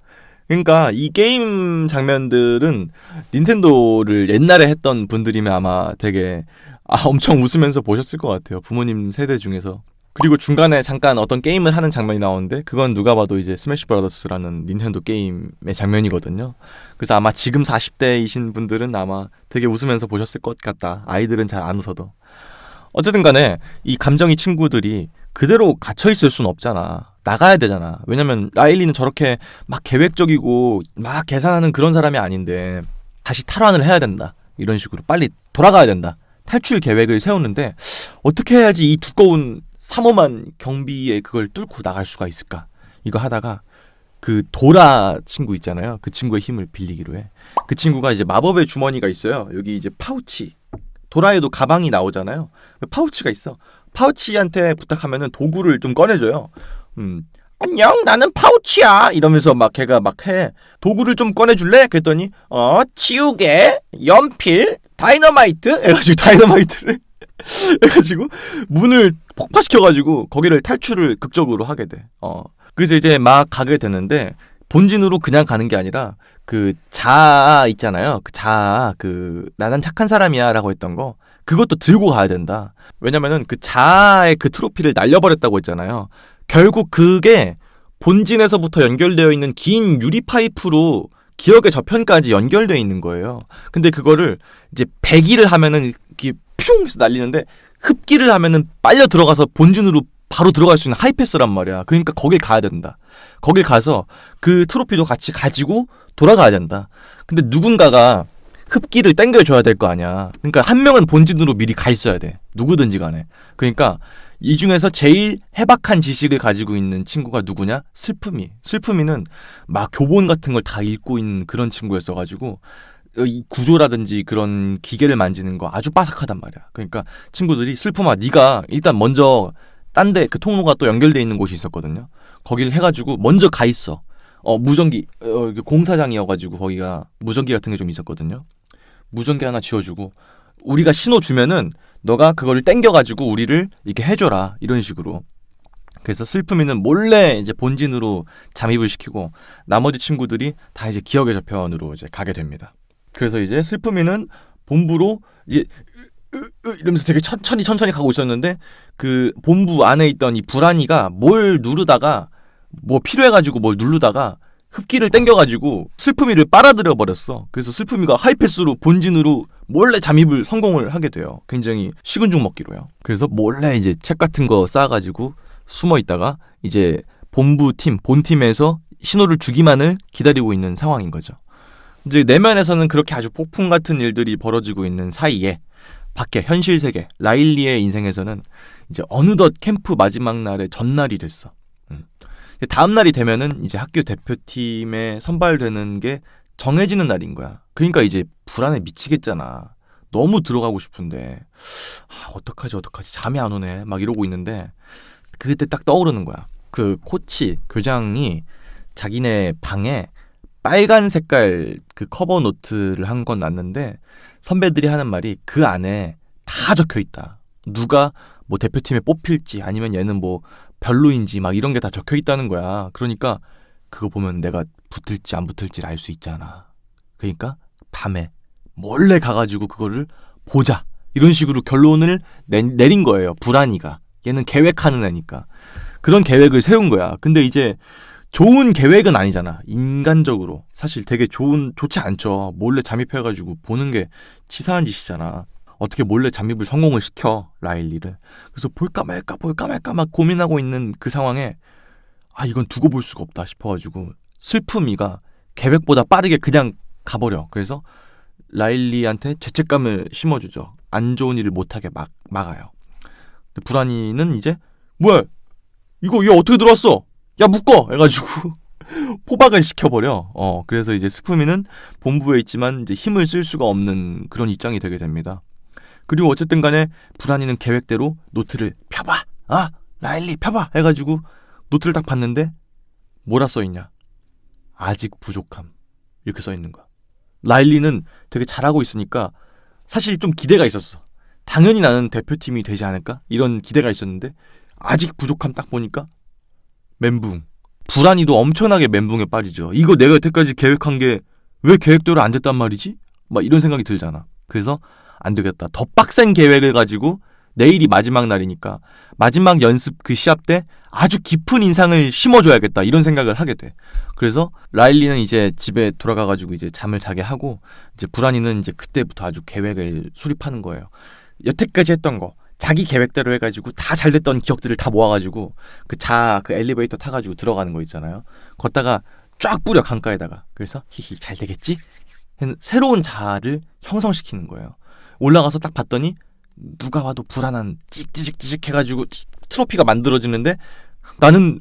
그러니까 이 게임 장면들은 닌텐도를 옛날에 했던 분들이면 아마 되게 엄청 웃으면서 보셨을 것 같아요. 부모님 세대 중에서. 그리고 중간에 잠깐 어떤 게임을 하는 장면이 나오는데 그건 누가 봐도 이제 스매시 브라더스라는 닌텐도 게임의 장면이거든요. 그래서 아마 지금 40대이신 분들은 아마 되게 웃으면서 보셨을 것 같다. 아이들은 잘 안 웃어도. 어쨌든 간에 이 감정이 친구들이 그대로 갇혀있을 순 없잖아. 나가야 되잖아. 왜냐면 라일리는 저렇게 막 계획적이고 막 계산하는 그런 사람이 아닌데 다시 탈환을 해야 된다. 이런 식으로 빨리 돌아가야 된다. 탈출 계획을 세우는데 어떻게 해야지 이 두꺼운 삼엄한 경비에 그걸 뚫고 나갈 수가 있을까? 이거 하다가 그 도라 친구 있잖아요. 그 친구의 힘을 빌리기로 해. 그 친구가 이제 마법의 주머니가 있어요. 여기 이제 파우치. 도라에도 가방이 나오잖아요. 파우치가 있어. 파우치한테 부탁하면은 도구를 좀 꺼내줘요. 안녕, 나는 파우치야. 이러면서 막 걔가 막 해. 도구를 좀 꺼내줄래? 그랬더니 치우개, 연필, 다이너마이트? 해가지고 다이너마이트를 해가지고 문을 폭파시켜가지고 거기를 탈출을 극적으로 하게 돼. 그래서 이제 막 가게 되는데 본진으로 그냥 가는 게 아니라 그 자아 있잖아요. 그 자아, 나는 착한 사람이야 라고 했던 거 그것도 들고 가야 된다. 왜냐면은 그 자아의 그 트로피를 날려버렸다고 했잖아요. 결국 그게 본진에서부터 연결되어 있는 긴 유리 파이프로 기억의 저편까지 연결되어 있는 거예요. 근데 그거를 이제 배기를 하면은 이렇게 퓨 해서 날리는데 흡기를 하면은 빨려 들어가서 본진으로 바로 들어갈 수 있는 하이패스란 말이야. 그러니까 거길 가야 된다. 거길 가서 그 트로피도 같이 가지고 돌아가야 된다. 근데 누군가가 흡기를 땡겨줘야 될 거 아니야. 그러니까 한 명은 본진으로 미리 가 있어야 돼. 누구든지 간에. 그러니까 이 중에서 제일 해박한 지식을 가지고 있는 친구가 누구냐? 슬픔이는 막 교본 같은 걸 다 읽고 있는 그런 친구였어가지고 이 구조라든지 그런 기계를 만지는 거 아주 빠삭하단 말이야. 그러니까 친구들이 슬픔아 네가 일단 먼저 딴 데 그 통로가 또 연결돼 있는 곳이 있었거든요. 거기를 해가지고 먼저 가 있어. 무전기 공사장이어가지고 거기가 무전기 같은 게 좀 있었거든요. 무전기 하나 지어주고 우리가 신호 주면은 너가 그거를 땡겨가지고 우리를 이렇게 해줘라 이런 식으로. 그래서 슬픔이는 몰래 이제 본진으로 잠입을 시키고 나머지 친구들이 다 이제 기억의 저편으로 이제 가게 됩니다. 그래서 이제 슬픔이는 본부로 이제 이러면서 되게 천천히 가고 있었는데 그 본부 안에 있던 이 불안이가 뭘 누르다가 뭐 필요해가지고 뭘 누르다가 흡기를 땡겨가지고 슬픔이를 빨아들여 버렸어. 그래서 슬픔이가 하이패스로 본진으로 몰래 잠입을 성공을 하게 돼요. 굉장히 식은 죽 먹기로요. 그래서 몰래 이제 책 같은 거 쌓아가지고 숨어 있다가 이제 본팀에서 신호를 주기만을 기다리고 있는 상황인 거죠. 이제 내면에서는 그렇게 아주 폭풍 같은 일들이 벌어지고 있는 사이에 밖에 현실 세계 라일리의 인생에서는 이제 어느덧 캠프 마지막 날의 전날이 됐어. 다음 날이 되면은 이제 학교 대표팀에 선발되는 게 정해지는 날인 거야. 그러니까 이제 불안에 미치겠잖아. 너무 들어가고 싶은데 어떡하지 잠이 안 오네 막 이러고 있는데 그때 딱 떠오르는 거야. 그 코치 교장이 자기네 방에 빨간 색깔 그 커버 노트를 한 건 놨는데 선배들이 하는 말이 그 안에 다 적혀 있다. 누가 뭐 대표팀에 뽑힐지 아니면 얘는 뭐 별로인지 막 이런 게 다 적혀 있다는 거야. 그러니까 그거 보면 내가 붙을지 안 붙을지를 알 수 있잖아. 그러니까 밤에 몰래 가가지고 그거를 보자. 이런 식으로 결론을 내린 거예요. 불안이가. 얘는 계획하는 애니까. 그런 계획을 세운 거야. 근데 이제 좋은 계획은 아니잖아. 인간적으로. 사실 되게 좋지 않죠. 몰래 잠입해가지고 보는 게 치사한 짓이잖아. 어떻게 몰래 잠입을 성공을 시켜, 라일리를. 그래서 볼까 말까 막 고민하고 있는 그 상황에 이건 두고 볼 수가 없다 싶어가지고 슬픔이가 계획보다 빠르게 그냥 가버려. 그래서 라일리한테 죄책감을 심어주죠. 안 좋은 일을 못하게 막아요. 불안이는 이제 뭐야 이거 얘 어떻게 들어왔어? 야 묶어! 해가지고 포박을 시켜버려. 그래서 이제 슬픔이는 본부에 있지만 이제 힘을 쓸 수가 없는 그런 입장이 되게 됩니다. 그리고 어쨌든 간에 불안이는 계획대로 노트를 펴봐! 라일리 펴봐! 해가지고 노트를 딱 봤는데 뭐라 써있냐? 아직 부족함. 이렇게 써있는 거야. 라일리는 되게 잘하고 있으니까 사실 좀 기대가 있었어. 당연히 나는 대표팀이 되지 않을까? 이런 기대가 있었는데 아직 부족함 딱 보니까 멘붕. 불안이도 엄청나게 멘붕에 빠지죠. 이거 내가 여태까지 계획한 게 왜 계획대로 안 됐단 말이지? 막 이런 생각이 들잖아. 그래서 안 되겠다. 더 빡센 계획을 가지고 내일이 마지막 날이니까 마지막 연습 그 시합 때 아주 깊은 인상을 심어줘야겠다. 이런 생각을 하게 돼. 그래서 라일리는 이제 집에 돌아가가지고 이제 잠을 자게 하고 이제 불안이는 이제 그때부터 아주 계획을 수립하는 거예요. 여태까지 했던 거 자기 계획대로 해가지고 다 잘 됐던 기억들을 다 모아가지고 그 엘리베이터 타가지고 들어가는 거 있잖아요. 걷다가 쫙 뿌려 강가에다가. 그래서 히히 잘 되겠지? 새로운 자아를 형성시키는 거예요. 올라가서 딱 봤더니 누가 와도 불안한 찌직 해가지고 트로피가 만들어지는데 나는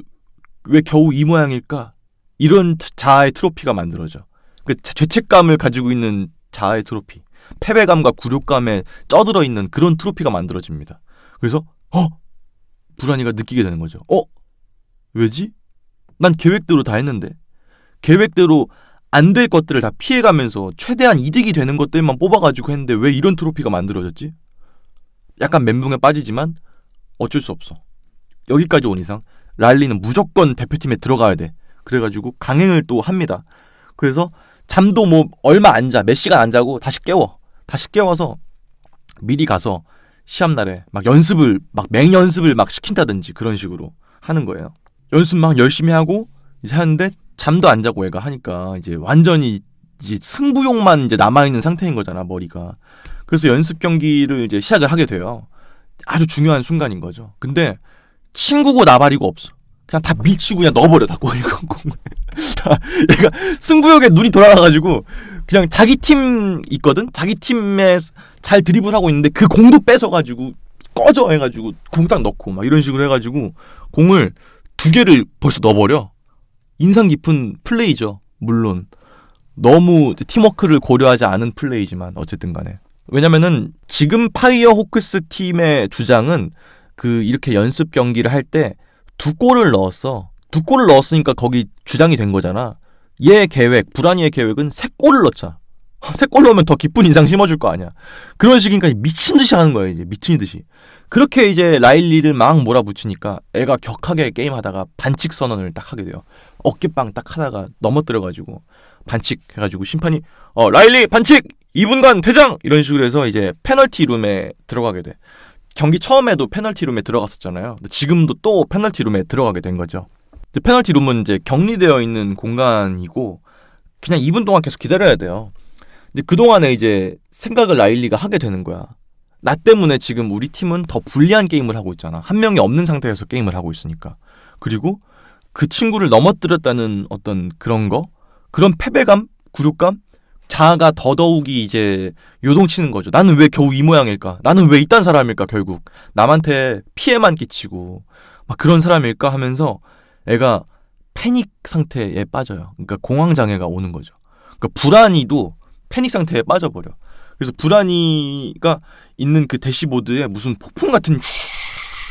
왜 겨우 이 모양일까? 이런 자아의 트로피가 만들어져. 그 죄책감을 가지고 있는 자아의 트로피. 패배감과 굴욕감에 쪄들어 있는 그런 트로피가 만들어집니다. 그래서 불안이가 느끼게 되는 거죠. 왜지? 난 계획대로 다 했는데 계획대로 안 될 것들을 다 피해가면서 최대한 이득이 되는 것들만 뽑아가지고 했는데 왜 이런 트로피가 만들어졌지? 약간 멘붕에 빠지지만 어쩔 수 없어. 여기까지 온 이상 라일리는 무조건 대표팀에 들어가야 돼. 그래가지고 강행을 또 합니다. 그래서 잠도 뭐 얼마 안 자, 몇 시간 안 자고 다시 깨워서 미리 가서 시합날에 막 맹연습을 막 시킨다든지 그런 식으로 하는 거예요. 연습 막 열심히 하고 이제 하는데 잠도 안 자고 애가 하니까 이제 완전히 이제 승부욕만 이제 남아있는 상태인 거잖아, 머리가. 그래서 연습 경기를 이제 시작을 하게 돼요. 아주 중요한 순간인 거죠. 근데 친구고 나발이고 없어. 그냥 다 밀치고 그냥 넣어버려, 다 공을. 얘가 승부욕에 눈이 돌아가가지고 그냥 자기 팀 있거든? 자기 팀에 잘 드리블하고 있는데 그 공도 뺏어가지고 꺼져 해가지고 공 딱 넣고 막 이런 식으로 해가지고 공을 2개를 벌써 넣어버려. 인상 깊은 플레이죠. 물론 너무 팀워크를 고려하지 않은 플레이지만 어쨌든 간에. 왜냐면은 지금 파이어 호크스 팀의 주장은 이렇게 연습 경기를 할 때 2골을 넣었어. 2골을 넣었으니까 거기 주장이 된 거잖아. 불안이의 계획은 3골을 넣자. 3골 넣으면 더 기쁜 인상 심어줄 거 아니야. 그런 식이니까 미친 듯이 하는 거야, 이제. 미친 듯이. 그렇게 이제 라일리를 막 몰아붙이니까 애가 격하게 게임하다가 반칙 선언을 딱 하게 돼요. 어깨빵 딱 하다가 넘어뜨려가지고 반칙 해가지고 심판이 라일리 반칙 2분간 퇴장 이런 식으로 해서 이제 페널티 룸에 들어가게 돼. 경기 처음에도 페널티 rum에 들어갔었잖아요. 근데 지금도 또 페널티 rum에 들어가게 된 거죠. 이제 페널티 rum은 이제 격리되어 있는 공간이고 그냥 2분 동안 계속 기다려야 돼요. 근데 그동안에 이제 생각을 라일리가 하게 되는 거야. 나 때문에 지금 우리 팀은 더 불리한 게임을 하고 있잖아. 한 명이 없는 상태에서 게임을 하고 있으니까. 그리고 그 친구를 넘어뜨렸다는 어떤 그런 거, 그런 패배감, 굴욕감, 자아가 더더욱이 이제 요동치는 거죠. 나는 왜 겨우 이 모양일까? 나는 왜 이딴 사람일까? 결국 남한테 피해만 끼치고 막 그런 사람일까 하면서 애가 패닉 상태에 빠져요. 그러니까 공황 장애가 오는 거죠. 그러니까 불안이도 패닉 상태에 빠져버려. 그래서 불안이가 있는 그 대시보드에 무슨 폭풍 같은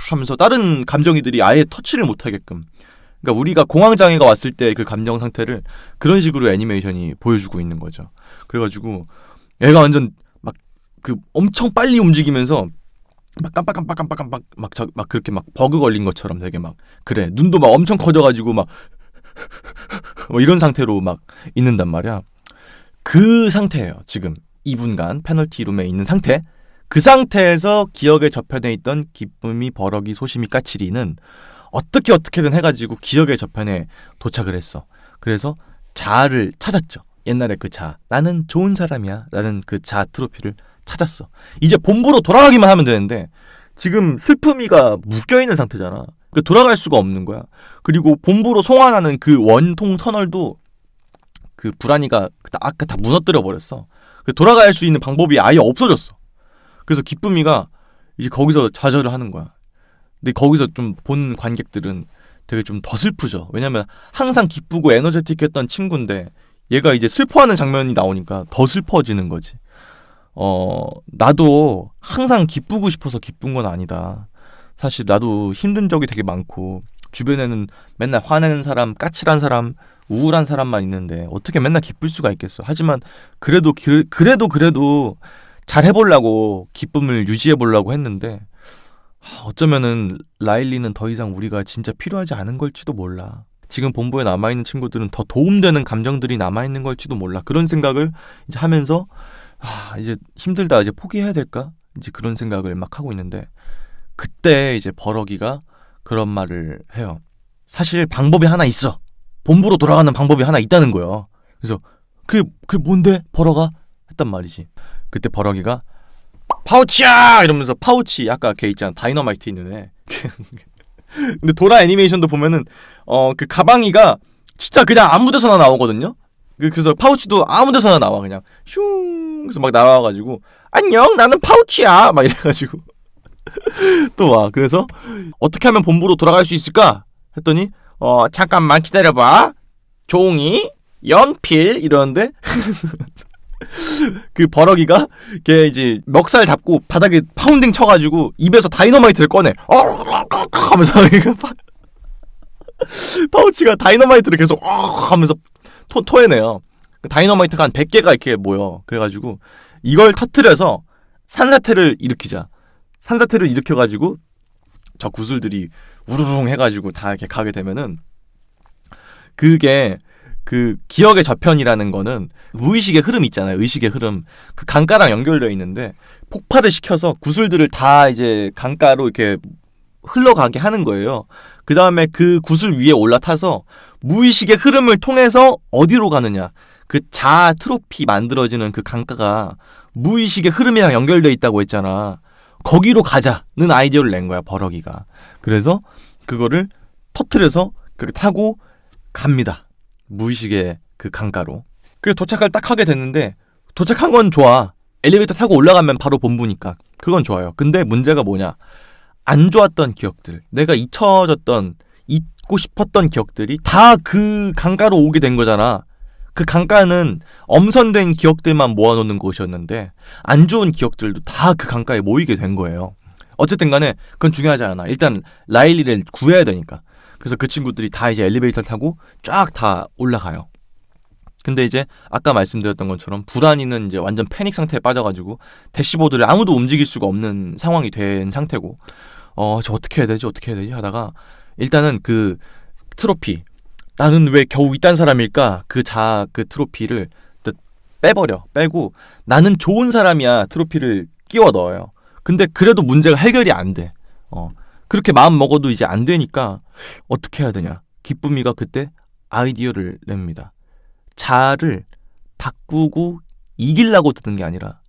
하면서 다른 감정이들이 아예 터치를 못하게끔. 그러니까 우리가 공황 장애가 왔을 때 그 감정 상태를 그런 식으로 애니메이션이 보여주고 있는 거죠. 그래가지고 애가 완전 막 그 엄청 빨리 움직이면서 막 깜빡깜빡깜빡깜빡 막 그렇게 막 버그 걸린 것처럼 되게 막 그래 눈도 막 엄청 커져가지고 막 이런 상태로 막 있는단 말이야. 그 상태예요. 지금 2분간 페널티 룸에 있는 상태. 그 상태에서 기억에 접현해 있던 기쁨이 버럭이 소심이 까칠이는 어떻게든 해가지고 기억의 저편에 도착을 했어. 그래서 자아를 찾았죠. 옛날에 그 자아. 나는 좋은 사람이야. 나는 그 자아 트로피를 찾았어. 이제 본부로 돌아가기만 하면 되는데 지금 슬픔이가 묶여있는 상태잖아. 그러니까 돌아갈 수가 없는 거야. 그리고 본부로 송환하는 그 원통 터널도 그 불안이가 아까 다 무너뜨려 버렸어. 돌아갈 수 있는 방법이 아예 없어졌어. 그래서 기쁨이가 이제 거기서 좌절을 하는 거야. 근데 거기서 좀 본 관객들은 되게 좀 더 슬프죠. 왜냐면 항상 기쁘고 에너제틱했던 친구인데 얘가 이제 슬퍼하는 장면이 나오니까 더 슬퍼지는 거지. 나도 항상 기쁘고 싶어서 기쁜 건 아니다. 사실 나도 힘든 적이 되게 많고 주변에는 맨날 화내는 사람, 까칠한 사람, 우울한 사람만 있는데 어떻게 맨날 기쁠 수가 있겠어. 하지만 그래도 잘 해보려고 기쁨을 유지해보려고 했는데 어쩌면은 라일리는 더 이상 우리가 진짜 필요하지 않은 걸지도 몰라. 지금 본부에 남아있는 친구들은 더 도움되는 감정들이 남아있는 걸지도 몰라. 그런 생각을 이제 하면서 이제 힘들다, 이제 포기해야 될까? 이제 그런 생각을 막 하고 있는데 그때 이제 버럭이가 그런 말을 해요. 사실 방법이 하나 있어. 본부로 돌아가는 방법이 하나 있다는 거예요. 그래서 그게 뭔데? 버럭아? 했단 말이지. 그때 버럭이가 파우치야! 이러면서 파우치, 아까 걔 있잖아. 다이너마이트 있는 애. 근데 도라 애니메이션도 보면은 그 가방이가 진짜 그냥 아무 데서나 나오거든요. 그래서 파우치도 아무 데서나 나와. 그냥 슝 그래서 막 나와가지고 안녕 나는 파우치야 막 이래가지고 또 와. 그래서 어떻게 하면 본부로 돌아갈 수 있을까 했더니 잠깐만 기다려봐. 종이 연필 이러는데 그 버럭이가 걔 이제 멱살 잡고 바닥에 파운딩 쳐가지고 입에서 다이너마이트를 꺼내. 하면서 파우치가 다이너마이트를 계속 하면서 토해내요. 다이너마이트가 한 100개가 이렇게 모여. 그래가지고 이걸 터뜨려서 산사태를 일으키자. 산사태를 일으켜가지고 저 구슬들이 우르릉 해가지고 다 이렇게 가게 되면은 그게 그 기억의 저편이라는 거는 무의식의 흐름 있잖아요. 의식의 흐름. 그 강가랑 연결되어 있는데 폭발을 시켜서 구슬들을 다 이제 강가로 이렇게 흘러가게 하는 거예요. 그 다음에 그 구슬 위에 올라타서 무의식의 흐름을 통해서 어디로 가느냐. 그 자아 트로피 만들어지는 그 강가가 무의식의 흐름이랑 연결되어 있다고 했잖아. 거기로 가자는 아이디어를 낸 거야, 버럭이가. 그래서 그거를 터트려서 그렇게 타고 갑니다. 무의식의 그 강가로. 그래서 도착을 딱 하게 됐는데 도착한 건 좋아. 엘리베이터 타고 올라가면 바로 본부니까 그건 좋아요. 근데 문제가 뭐냐, 안 좋았던 기억들, 내가 잊고 싶었던 기억들이 다 그 강가로 오게 된 거잖아. 그 강가는 엄선된 기억들만 모아놓는 곳이었는데 안 좋은 기억들도 다 그 강가에 모이게 된 거예요. 어쨌든 간에 그건 중요하지 않아. 일단 라일리를 구해야 되니까. 그래서 그 친구들이 다 이제 엘리베이터 타고 쫙 다 올라가요. 근데 이제 아까 말씀드렸던 것처럼 불안이는 이제 완전 패닉 상태에 빠져가지고 대시보드를 아무도 움직일 수가 없는 상황이 된 상태고, 저 어떻게 해야 되지 하다가 일단은 그 트로피, 나는 왜 겨우 이딴 사람일까, 그 트로피를 빼고 나는 좋은 사람이야 트로피를 끼워 넣어요. 근데 그래도 문제가 해결이 안 돼. 그렇게 마음 먹어도 이제 안 되니까 어떻게 해야 되냐. 기쁨이가 그때 아이디어를 냅니다. 자아를 바꾸고 이기려고 드는 게 아니라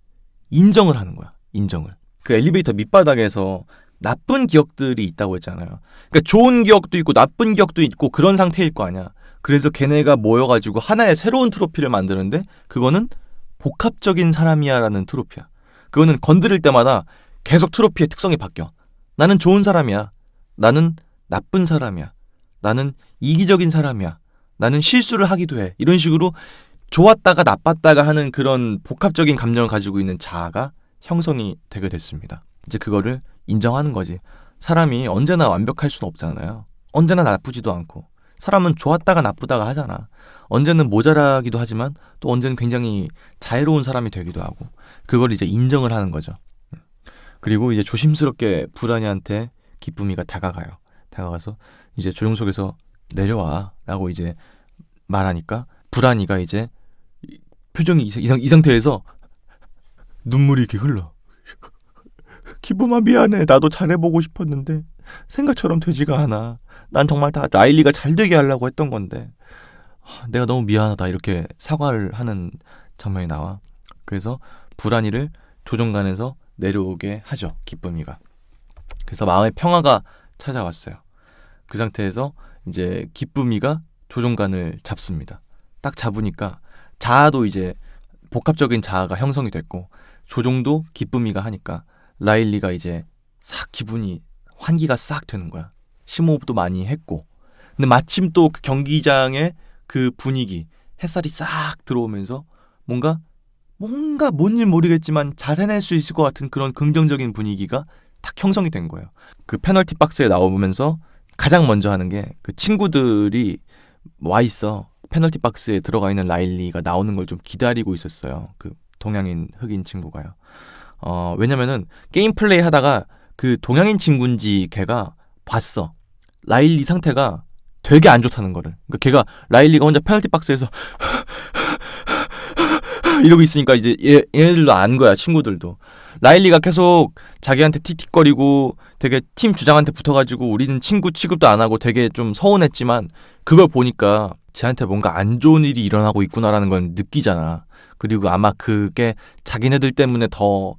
인정을 하는 거야. 인정을. 그 엘리베이터 밑바닥에서 나쁜 기억들이 있다고 했잖아요. 그러니까 좋은 기억도 있고 나쁜 기억도 있고 그런 상태일 거 아니야. 그래서 걔네가 모여가지고 하나의 새로운 트로피를 만드는데, 그거는 복합적인 사람이야 라는 트로피야. 그거는 건드릴 때마다 계속 트로피의 특성이 바뀌어. 나는 좋은 사람이야. 나는 나쁜 사람이야. 나는 이기적인 사람이야. 나는 실수를 하기도 해. 이런 식으로 좋았다가 나빴다가 하는 그런 복합적인 감정을 가지고 있는 자아가 형성이 되게 됐습니다. 이제 그거를 인정하는 거지. 사람이 언제나 완벽할 수는 없잖아요. 언제나 나쁘지도 않고. 사람은 좋았다가 나쁘다가 하잖아. 언제는 모자라기도 하지만 또 언제는 굉장히 자애로운 사람이 되기도 하고. 그걸 이제 인정을 하는 거죠. 그리고 이제 조심스럽게 불안이한테 기쁨이가 다가가서 이제 조종석에서 내려와 라고 이제 말하니까, 불안이가 이제 표정이 이 상태에서 눈물이 이렇게 흘러. 기쁨아 미안해. 나도 잘해보고 싶었는데 생각처럼 되지가 않아. 난 정말 다 라일리가 잘 되게 하려고 했던 건데 내가 너무 미안하다. 이렇게 사과를 하는 장면이 나와. 그래서 불안이를 조종관에서 내려오게 하죠, 기쁨이가. 그래서 마음의 평화가 찾아왔어요. 그 상태에서 이제 기쁨이가 조종관을 잡습니다. 딱 잡으니까 자아도 이제 복합적인 자아가 형성이 됐고, 조종도 기쁨이가 하니까 라일리가 이제 싹 기분이, 환기가 싹 되는 거야. 심호흡도 많이 했고. 근데 마침 또 그 경기장의 그 분위기, 햇살이 싹 들어오면서 뭔지 모르겠지만 잘 해낼 수 있을 것 같은 그런 긍정적인 분위기가 딱 형성이 된 거예요. 그 페널티 박스에 나오면서 가장 먼저 하는 게, 그 친구들이 와 있어. 페널티 박스에 들어가 있는 라일리가 나오는 걸 좀 기다리고 있었어요. 그 동양인 흑인 친구가요. 왜냐면은 게임 플레이 하다가 그 동양인 친구인지 걔가 봤어. 라일리 상태가 되게 안 좋다는 거를. 그러니까 걔가, 라일리가 혼자 페널티 박스에서 이러고 있으니까 이제 얘네들도 안 거야, 친구들도. 라일리가 계속 자기한테 틱틱거리고 되게 팀 주장한테 붙어가지고 우리는 친구 취급도 안 하고 되게 좀 서운했지만, 그걸 보니까 쟤한테 뭔가 안 좋은 일이 일어나고 있구나라는 건 느끼잖아. 그리고 아마 그게 자기네들 때문에 더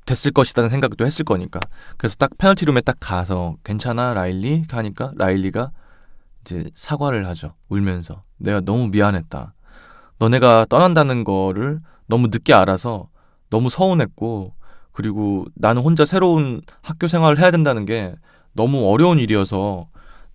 됐을 것이라는 생각도 했을 거니까. 그래서 딱 페널티룸에 딱 가서 괜찮아 라일리? 하니까 라일리가 이제 사과를 하죠. 울면서. 내가 너무 미안했다. 너네가 떠난다는 거를 너무 늦게 알아서 너무 서운했고, 그리고 나는 혼자 새로운 학교 생활을 해야 된다는 게 너무 어려운 일이어서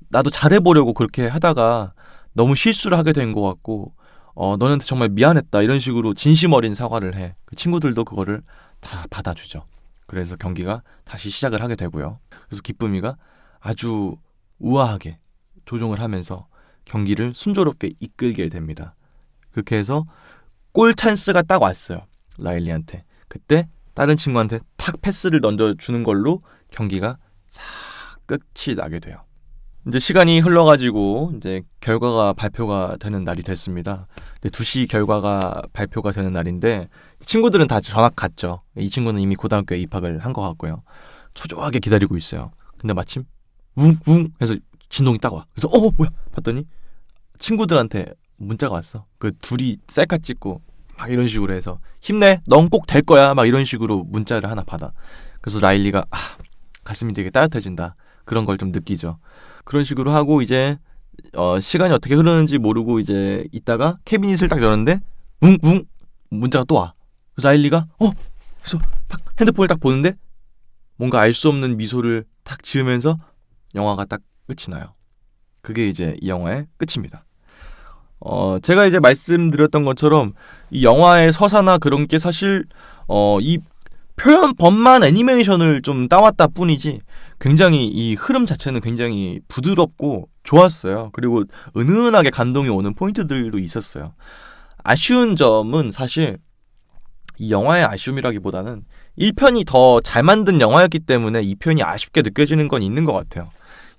나도 잘해보려고 그렇게 하다가 너무 실수를 하게 된 것 같고, 너네한테 정말 미안했다. 이런 식으로 진심 어린 사과를 해. 그 친구들도 그거를 다 받아주죠. 그래서 경기가 다시 시작을 하게 되고요. 그래서 기쁨이가 아주 우아하게 조종을 하면서 경기를 순조롭게 이끌게 됩니다. 그렇게 해서 골 찬스가 딱 왔어요, 라일리한테. 그때 다른 친구한테 탁 패스를 던져주는 걸로 경기가 싹 끝이 나게 돼요. 이제 시간이 흘러가지고 이제 결과가 발표가 되는 날이 됐습니다. 2시 결과가 발표가 되는 날인데, 친구들은 다 전학 갔죠. 이 친구는 이미 고등학교에 입학을 한 것 같고요. 초조하게 기다리고 있어요. 근데 마침 웅웅 해서 진동이 딱 와. 그래서 뭐야 봤더니 친구들한테 문자가 왔어. 그 둘이 셀카 찍고 막 이런 식으로 해서 힘내, 넌 꼭 될 거야, 막 이런 식으로 문자를 하나 받아. 그래서 라일리가 가슴이 되게 따뜻해진다, 그런 걸 좀 느끼죠. 그런 식으로 하고 이제 시간이 어떻게 흐르는지 모르고 이제 있다가 캐비닛을 딱 여는데 웅웅 문자가 또 와. 그래서 라일리가 그래서 딱 핸드폰을 딱 보는데 뭔가 알 수 없는 미소를 딱 지으면서 영화가 딱 끝이 나요. 그게 이제 이 영화의 끝입니다. 제가 이제 말씀드렸던 것처럼 이 영화의 서사나 그런 게 사실 이 표현법만 애니메이션을 좀 따왔다 뿐이지, 굉장히 이 흐름 자체는 굉장히 부드럽고 좋았어요. 그리고 은은하게 감동이 오는 포인트들도 있었어요. 아쉬운 점은 사실 이 영화의 아쉬움이라기보다는 1편이 더 잘 만든 영화였기 때문에 2편이 아쉽게 느껴지는 건 있는 것 같아요.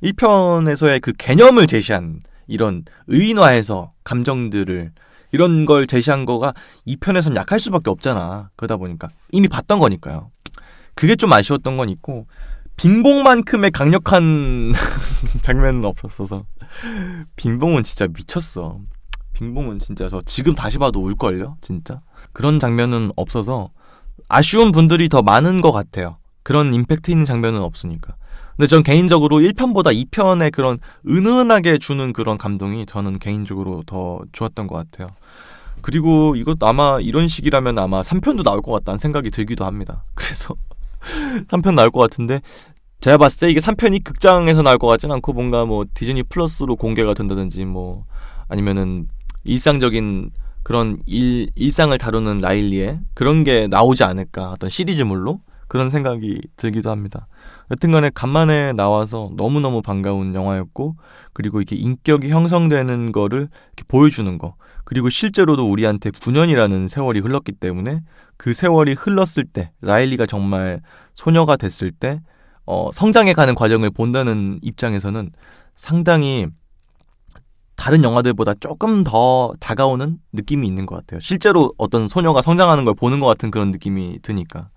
1편에서의 그 개념을 제시한 이런 의인화해서 감정들을 이런 걸 제시한 거가 2편에선 약할 수밖에 없잖아. 그러다 보니까 이미 봤던 거니까요. 그게 좀 아쉬웠던 건 있고 빙봉만큼의 강력한 장면은 없었어서 빙봉은 진짜 미쳤어. 빙봉은 진짜 저 지금 다시 봐도 울걸요? 진짜? 그런 장면은 없어서 아쉬운 분들이 더 많은 것 같아요. 그런 임팩트 있는 장면은 없으니까. 근데 전 개인적으로 1편보다 2편의 그런 은은하게 주는 그런 감동이 저는 개인적으로 더 좋았던 것 같아요. 그리고 이것도 아마 이런 식이라면 아마 3편도 나올 것 같다는 생각이 들기도 합니다. 그래서 3편 나올 것 같은데 제가 봤을 때 이게 3편이 극장에서 나올 것 같진 않고 뭔가 뭐 디즈니 플러스로 공개가 된다든지 뭐 아니면은 일상적인 그런 일상을 다루는 라일리의 그런 게 나오지 않을까 어떤 시리즈물로 그런 생각이 들기도 합니다. 여튼간에 간만에 나와서 너무너무 반가운 영화였고 그리고 이렇게 인격이 형성되는 거를 이렇게 보여주는 거 그리고 실제로도 우리한테 9년이라는 세월이 흘렀기 때문에 그 세월이 흘렀을 때 라일리가 정말 소녀가 됐을 때 성장해가는 과정을 본다는 입장에서는 상당히 다른 영화들보다 조금 더 다가오는 느낌이 있는 것 같아요. 실제로 어떤 소녀가 성장하는 걸 보는 것 같은 그런 느낌이 드니까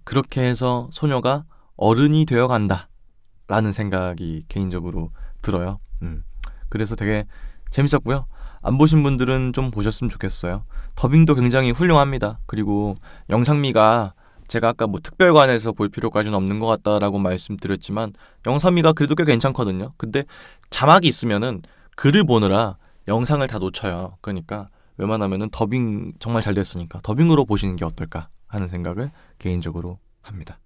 그렇게 해서 소녀가 어른이 되어간다 라는 생각이 개인적으로 들어요. 그래서 되게 재밌었고요. 안 보신 분들은 좀 보셨으면 좋겠어요. 더빙도 굉장히 훌륭합니다. 그리고 영상미가 제가 아까 뭐 특별관에서 볼 필요까지는 없는 것 같다라고 말씀드렸지만 영상미가 그래도 꽤 괜찮거든요. 근데 자막이 있으면은 글을 보느라 영상을 다 놓쳐요. 그러니까 웬만하면은 더빙 정말 잘 됐으니까 더빙으로 보시는 게 어떨까 하는 생각을 개인적으로 합니다.